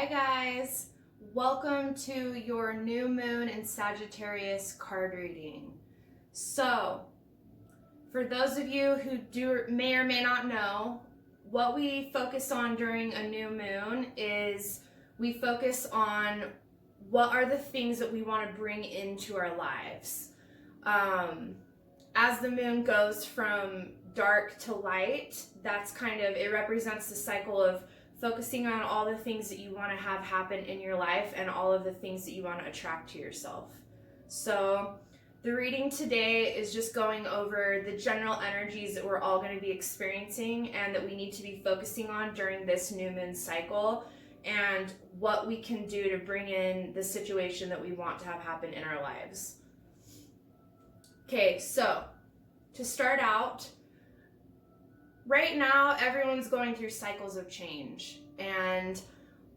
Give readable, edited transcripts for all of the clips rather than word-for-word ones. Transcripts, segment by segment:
Hi guys, welcome to your new moon in Sagittarius card reading. So, for those of you who may or may not know, what we focus on during a new moon is we focus on what are the things that we want to bring into our lives. As the moon goes from dark to light, it represents the cycle of focusing on all the things that you want to have happen in your life and all of the things that you want to attract to yourself. So the reading today is just going over the general energies that we're all going to be experiencing and that we need to be focusing on during this new moon cycle, and what we can do to bring in the situation that we want to have happen in our lives. Okay, so to start out, right now, everyone's going through cycles of change, and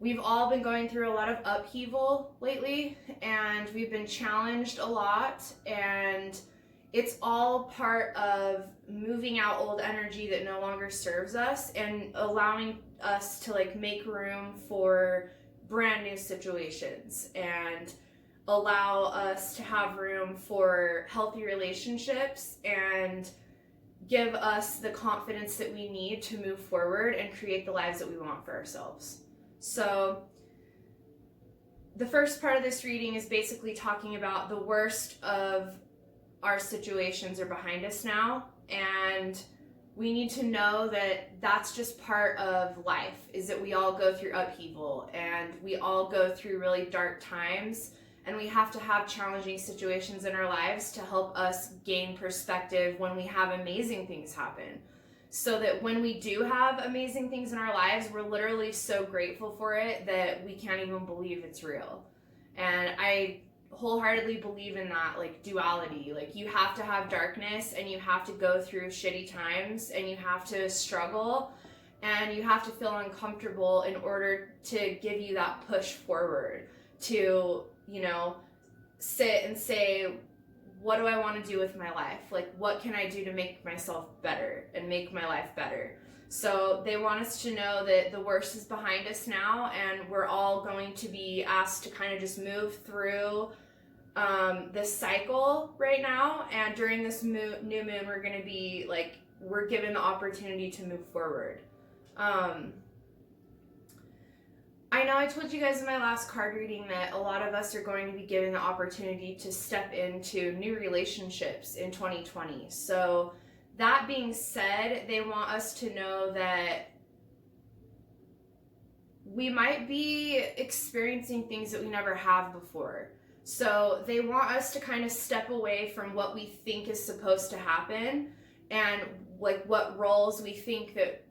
we've all been going through a lot of upheaval lately, and we've been challenged a lot, and it's all part of moving out old energy that no longer serves us and allowing us to make room for brand new situations and allow us to have room for healthy relationships and give us the confidence that we need to move forward and create the lives that we want for ourselves. So the first part of this reading is basically talking about the worst of our situations are behind us now, and we need to know that that's just part of life, is that we all go through upheaval and we all go through really dark times, and we have to have challenging situations in our lives to help us gain perspective when we have amazing things happen. So that when we do have amazing things in our lives, we're literally so grateful for it that we can't even believe it's real. And I wholeheartedly believe in that duality. You have to have darkness and you have to go through shitty times and you have to struggle and you have to feel uncomfortable in order to give you that push forward to sit and say, what do I want to do with my life? What can I do to make myself better and make my life better? So they want us to know that the worst is behind us now, and we're all going to be asked to kind of just move through this cycle right now. And during this new moon, we're going to be we're given the opportunity to move forward. I know I told you guys in my last card reading that a lot of us are going to be given the opportunity to step into new relationships in 2020. So that being said, they want us to know that we might be experiencing things that we never have before. So they want us to kind of step away from what we think is supposed to happen and what roles we think that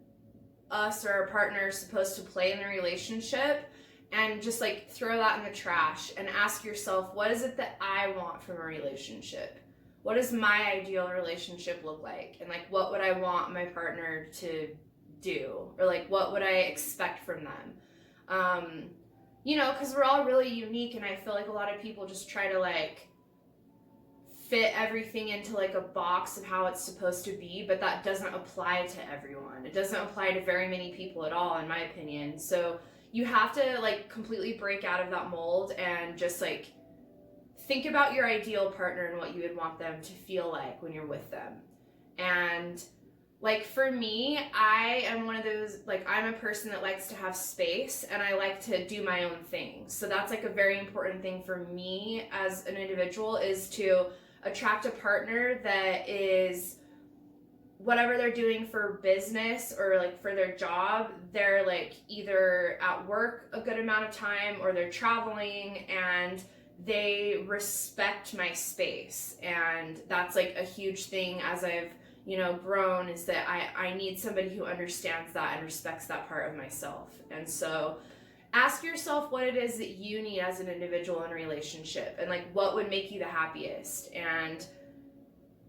us or our partner is supposed to play in the relationship, and just throw that in the trash and ask yourself, what is it that I want from a relationship? What does my ideal relationship look like? And what would I want my partner to do? Or what would I expect from them? Because we're all really unique, and I feel like a lot of people just try to fit everything into a box of how it's supposed to be, but that doesn't apply to everyone. It doesn't apply to very many people at all, in my opinion. So you have to completely break out of that mold and just think about your ideal partner and what you would want them to feel like when you're with them. And for me, I am one of those, I'm a person that likes to have space and I like to do my own thing. So that's a very important thing for me as an individual, is to attract a partner that is, whatever they're doing for business or for their job, they're either at work a good amount of time or they're traveling, and they respect my space. And that's a huge thing as I've grown, is that I need somebody who understands that and respects that part of myself. And so ask yourself what it is that you need as an individual in a relationship, and what would make you the happiest. And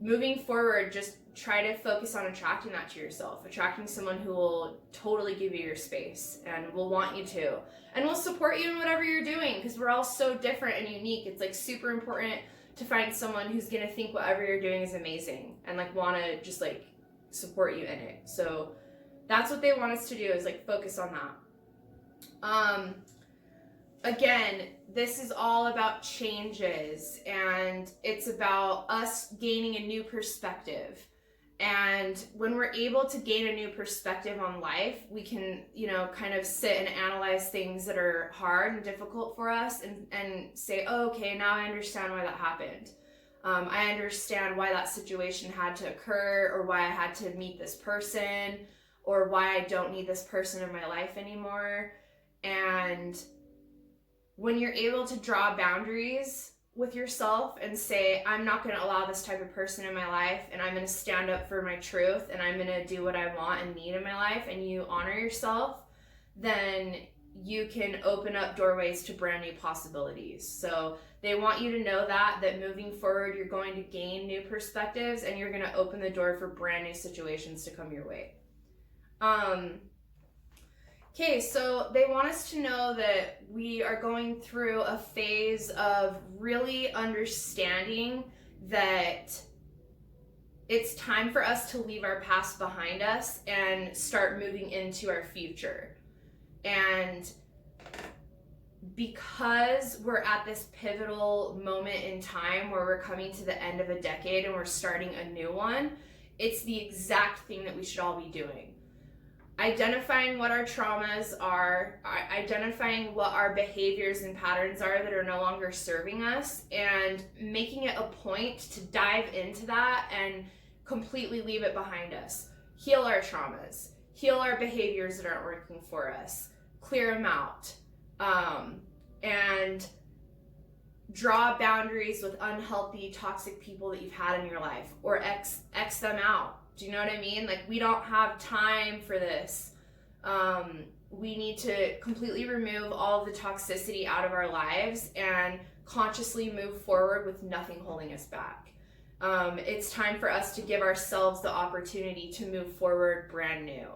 moving forward, just try to focus on attracting that to yourself, attracting someone who will totally give you your space and will want you to, and will support you in whatever you're doing, because we're all so different and unique. It's super important to find someone who's going to think whatever you're doing is amazing and want to just support you in it. So that's what they want us to do, is focus on that. again, this is all about changes, and it's about us gaining a new perspective. And when we're able to gain a new perspective on life, we can, kind of sit and analyze things that are hard and difficult for us, and say, oh, okay, now I understand why that happened. I understand why that situation had to occur, or why I had to meet this person, or why I don't need this person in my life anymore. And when you're able to draw boundaries with yourself and say, I'm not going to allow this type of person in my life, and I'm going to stand up for my truth, and I'm going to do what I want and need in my life, and you honor yourself, then you can open up doorways to brand new possibilities. So they want you to know that moving forward, you're going to gain new perspectives, and you're going to open the door for brand new situations to come your way. Okay, so they want us to know that we are going through a phase of really understanding that it's time for us to leave our past behind us and start moving into our future. And because we're at this pivotal moment in time where we're coming to the end of a decade and we're starting a new one, it's the exact thing that we should all be doing. Identifying what our traumas are, identifying what our behaviors and patterns are that are no longer serving us, and making it a point to dive into that and completely leave it behind us. Heal our traumas, heal our behaviors that aren't working for us, clear them out, and draw boundaries with unhealthy, toxic people that you've had in your life, or X them out. Do you know what I mean? Like, we don't have time for this. We need to completely remove all of the toxicity out of our lives and consciously move forward with nothing holding us back. It's time for us to give ourselves the opportunity to move forward brand new.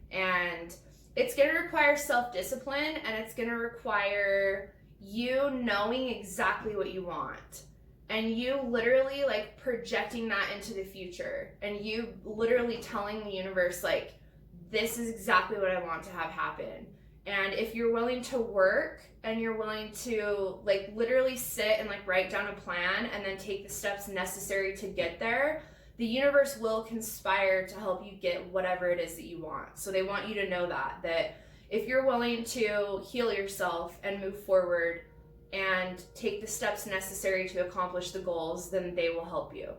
And it's going to require self-discipline, and it's going to require you knowing exactly what you want. And you literally like projecting that into the future, and you literally telling the universe, like, this is exactly what I want to have happen. And if you're willing to work, and you're willing to like literally sit and like write down a plan and then take the steps necessary to get there, the universe will conspire to help you get whatever it is that you want. So they want you to know that if you're willing to heal yourself and move forward and take the steps necessary to accomplish the goals, then they will help you.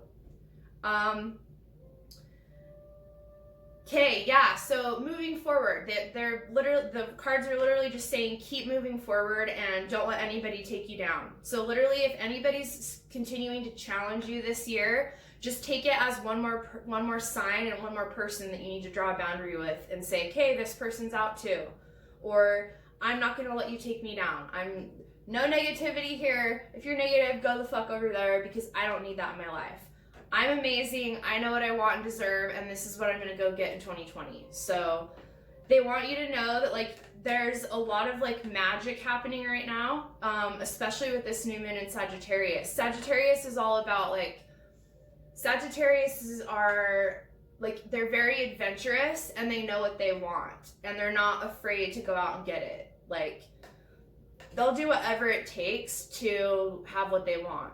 Okay, yeah, so moving forward, they're literally, the cards are literally just saying keep moving forward and don't let anybody take you down. So literally, if anybody's continuing to challenge you this year, just take it as one more sign and one more person that you need to draw a boundary with, and say, okay, this person's out too. Or, I'm not gonna let you take me down. No negativity here. If you're negative, go the fuck over there, because I don't need that in my life. I'm amazing. I know what I want and deserve, and this is what I'm going to go get in 2020. So they want you to know that, like, there's a lot of, like, magic happening right now, especially with this new moon in Sagittarius. Sagittarius is all about, like, Sagittarius are, like, they're very adventurous, and they know what they want, and they're not afraid to go out and get it. Like, they'll do whatever it takes to have what they want.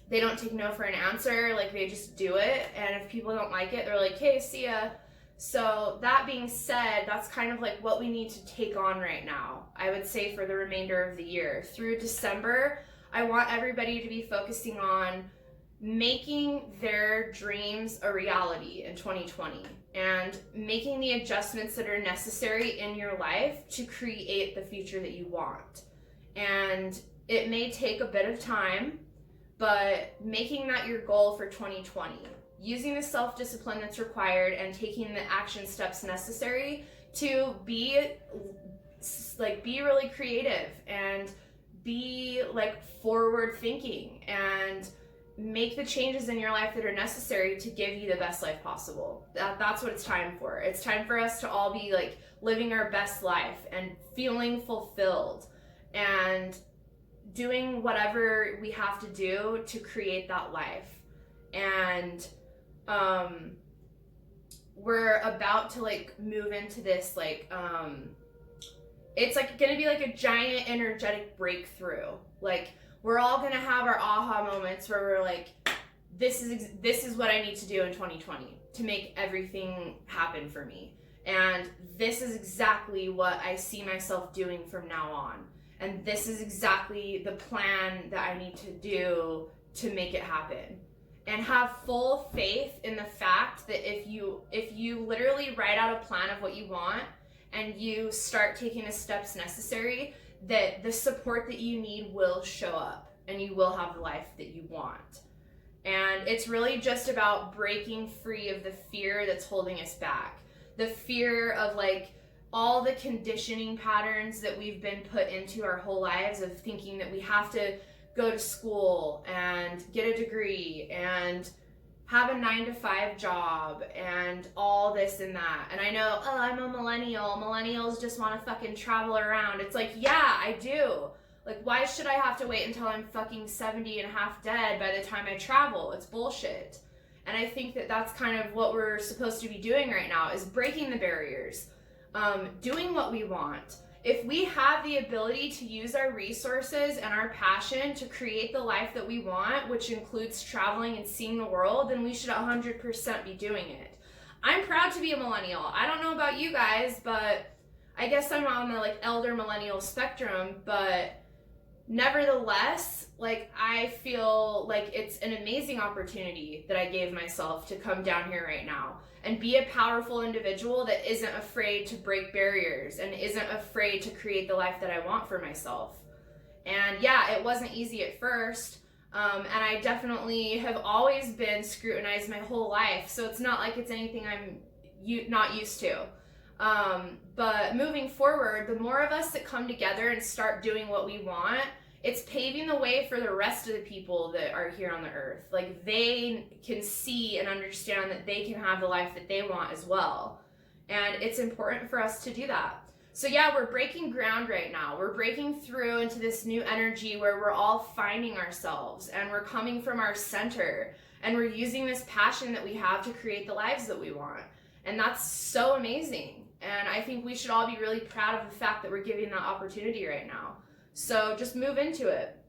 They don't take no for an answer, like, they just do it, and if people don't like it, they're like, hey, see ya. So that being said, that's kind of like what we need to take on right now, I would say, for the remainder of the year. Through December, I want everybody to be focusing on making their dreams a reality in 2020 and making the adjustments that are necessary in your life to create the future that you want. And it may take a bit of time, but making that your goal for 2020, using the self-discipline that's required and taking the action steps necessary to be really creative and be like forward thinking and make the changes in your life that are necessary to give you the best life possible. That's what it's time for. It's time for us to all be like living our best life and feeling fulfilled and doing whatever we have to do to create that life. And we're about to like move into this like it's like going to be like a giant energetic breakthrough. Like, we're all going to have our aha moments where we're like, this is what I need to do in 2020 to make everything happen for me. And this is exactly what I see myself doing from now on. And this is exactly the plan that I need to do to make it happen. And have full faith in the fact that if you literally write out a plan of what you want and you start taking the steps necessary, that the support that you need will show up and you will have the life that you want. And it's really just about breaking free of the fear that's holding us back. The fear of like all the conditioning patterns that we've been put into our whole lives of thinking that we have to go to school and get a degree and have a 9-to-5 job and all this and that. And I know, oh, I'm a millennial. Millennials just want to fucking travel around. It's like, yeah, I do. Like, why should I have to wait until I'm fucking 70 and half dead by the time I travel? It's bullshit. And I think that that's kind of what we're supposed to be doing right now, is breaking the barriers, doing what we want. If we have the ability to use our resources and our passion to create the life that we want, which includes traveling and seeing the world, then we should 100% be doing it. I'm proud to be a millennial. I don't know about you guys, but I guess I'm on the like elder millennial spectrum, but nevertheless, like, I feel like it's an amazing opportunity that I gave myself to come down here right now and be a powerful individual that isn't afraid to break barriers and isn't afraid to create the life that I want for myself. And yeah, it wasn't easy at first. And I definitely have always been scrutinized my whole life. So it's not like it's anything I'm not used to. But moving forward, the more of us that come together and start doing what we want, it's paving the way for the rest of the people that are here on the earth. Like, they can see and understand that they can have the life that they want as well. And it's important for us to do that. So yeah, we're breaking ground right now. We're breaking through into this new energy where we're all finding ourselves and we're coming from our center and we're using this passion that we have to create the lives that we want. And that's so amazing. And I think we should all be really proud of the fact that we're giving that opportunity right now. So just move into it.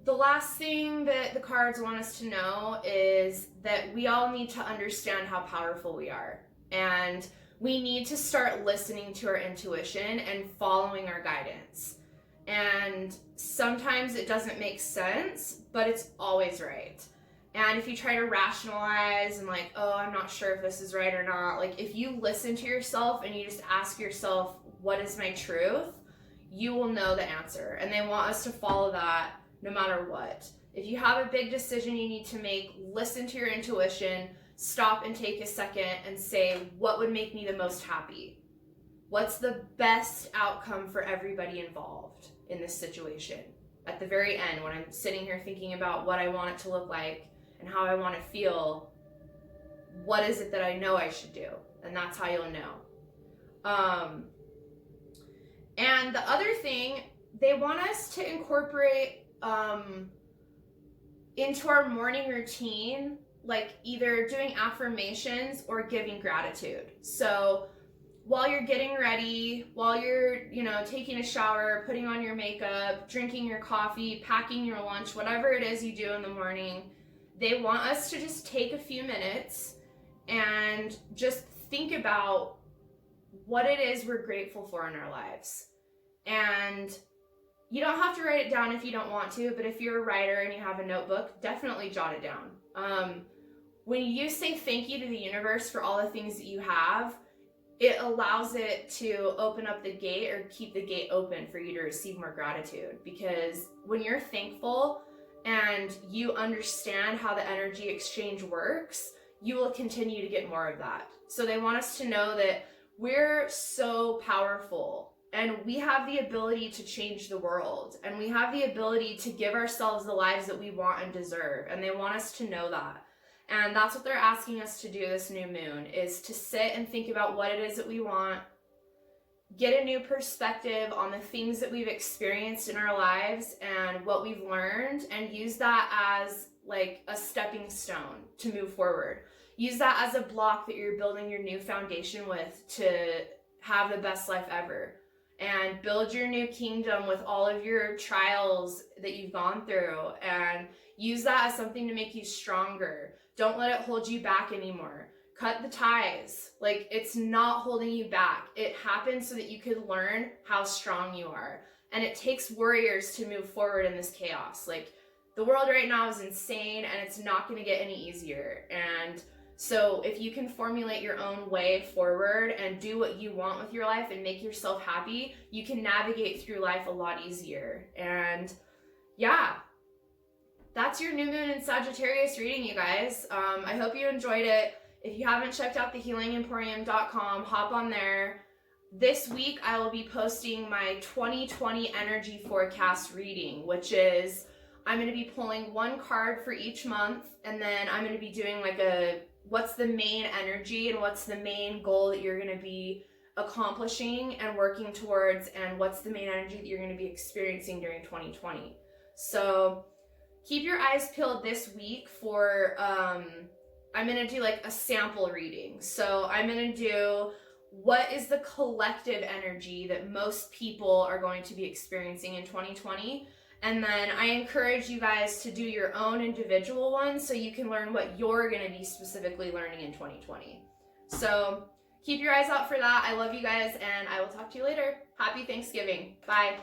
The last thing that the cards want us to know is that we all need to understand how powerful we are. And we need to start listening to our intuition and following our guidance. And sometimes it doesn't make sense, but it's always right. And if you try to rationalize and like, oh, I'm not sure if this is right or not, like, if you listen to yourself and you just ask yourself, what is my truth? You will know the answer. And they want us to follow that no matter what. If you have a big decision you need to make, listen to your intuition, stop and take a second and say, what would make me the most happy? What's the best outcome for everybody involved in this situation? At the very end, when I'm sitting here thinking about what I want it to look like and how I want to feel, what is it that I know I should do? And that's how you'll know. And the other thing, they want us to incorporate into our morning routine, like either doing affirmations or giving gratitude. So while you're getting ready, while you're, taking a shower, putting on your makeup, drinking your coffee, packing your lunch, whatever it is you do in the morning, they want us to just take a few minutes and just think about what it is we're grateful for in our lives. And you don't have to write it down if you don't want to, but if you're a writer and you have a notebook, definitely jot it down. When you say thank you to the universe for all the things that you have, it allows it to open up the gate or keep the gate open for you to receive more gratitude. Because when you're thankful and you understand how the energy exchange works, you will continue to get more of that. So they want us to know that we're so powerful and we have the ability to change the world and we have the ability to give ourselves the lives that we want and deserve. And they want us to know that. And that's what they're asking us to do this new moon, is to sit and think about what it is that we want, get a new perspective on the things that we've experienced in our lives and what we've learned, and use that as like a stepping stone to move forward. use that as a block that you're building your new foundation with to have the best life ever. And build your new kingdom with all of your trials that you've gone through, and use that as something to make you stronger. Don't let it hold you back anymore. Cut the ties. Like, it's not holding you back. It happened so that you could learn how strong you are. And it takes warriors to move forward in this chaos. Like, the world right now is insane, and it's not going to get any easier. And so if you can formulate your own way forward and do what you want with your life and make yourself happy, you can navigate through life a lot easier. And yeah, that's your new moon in Sagittarius reading, you guys. I hope you enjoyed it. If you haven't checked out thehealingemporium.com, hop on there. This week, I will be posting my 2020 energy forecast reading, which is I'm going to be pulling one card for each month, and then I'm going to be doing like a what's the main energy and what's the main goal that you're going to be accomplishing and working towards, and what's the main energy that you're going to be experiencing during 2020. So keep your eyes peeled this week for, I'm going to do like a sample reading. So I'm going to do what is the collective energy that most people are going to be experiencing in 2020. And then I encourage you guys to do your own individual ones so you can learn what you're going to be specifically learning in 2020. So keep your eyes out for that. I love you guys, and I will talk to you later. Happy Thanksgiving. Bye.